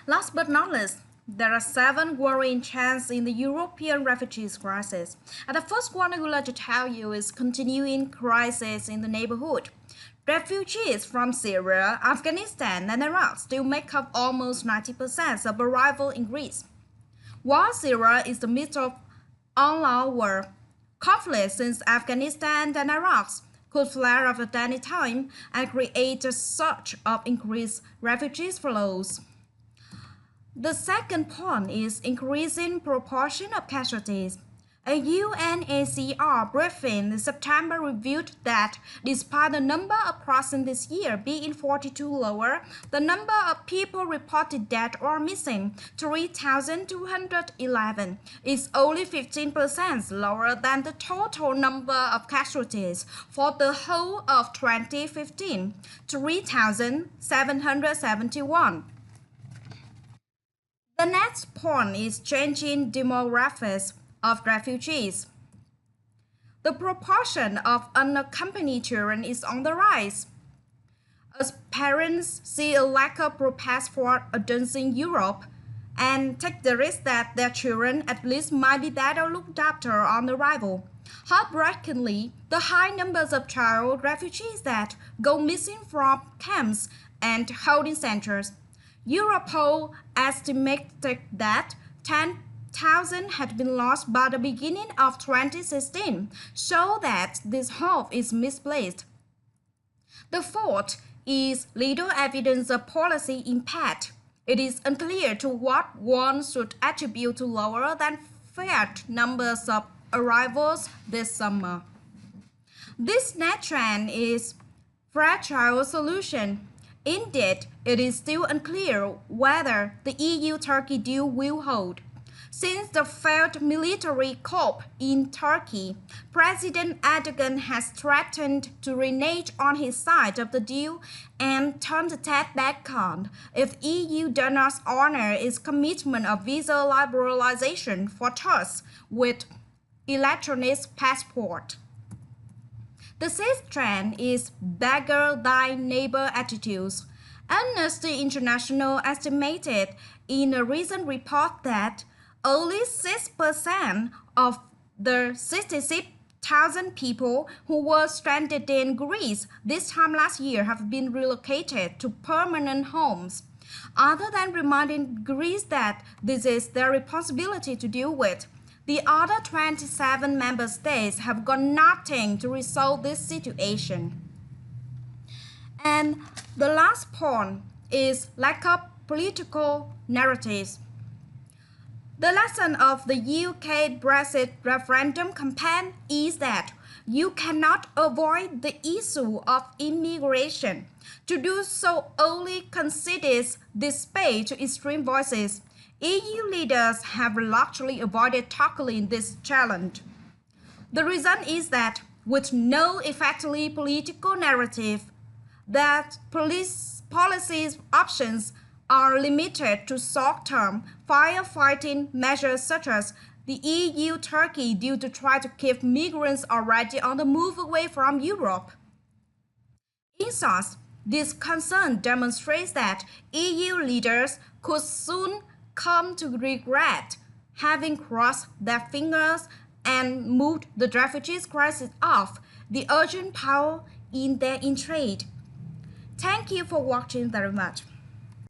Last but not least, there are 7 worrying trends in the European refugees crisis. And the first one I would like to tell you is continuing crisis in the neighborhood. Refugees from Syria, Afghanistan, and Iraq still make up almost 90% of arrival in Greece. While Syria is the midst of all-out war, conflict since Afghanistan and Iraq could flare up at any time and create a surge of increased refugees flows. The second point is increasing proportion of casualties. A UNHCR briefing in September revealed that despite the number of crossings this year being 42 lower, the number of people reported dead or missing, 3,211, is only 15% lower than the total number of casualties for the whole of 2015, 3,771. The next point is changing demographics of refugees. The proportion of unaccompanied children is on the rise. As parents see a lack of prospects for adults in Europe and take the risk that their children at least might be better looked after on arrival. Heartbreakingly, the high numbers of child refugees that go missing from camps and holding centers. Europol estimated that 10,000 had been lost by the beginning of 2016, so that this hope is misplaced. The fourth is little evidence of policy impact. It is unclear to what one should attribute to lower than feared numbers of arrivals this summer. This net trend is fragile solution. Indeed, it is still unclear whether the EU-Turkey deal will hold. Since the failed military coup in Turkey, President Erdogan has threatened to renege on his side of the deal and turn the tap back on if EU does not honor its commitment of visa liberalization for Turks with electronic passport. The sixth trend is beggar thy neighbor attitudes. Amnesty International estimated in a recent report that only 6% of the 66,000 people who were stranded in Greece this time last year have been relocated to permanent homes. Other than reminding Greece that this is their responsibility to deal with, the other 27 member states have done nothing to resolve this situation. And the last point is lack of political narratives. The lesson of the UK Brexit referendum campaign is that you cannot avoid the issue of immigration. To do so only concedes this space to extreme voices. EU leaders have largely avoided tackling this challenge. The reason is that with no effectively political narrative, that policy options are limited to short-term firefighting measures such as the EU-Turkey deal to try to keep migrants already on the move away from Europe. In short, this concern demonstrates that EU leaders could soon come to regret having crossed their fingers and moved the refugees crisis off the urgent power in their trade. Thank you for watching very much.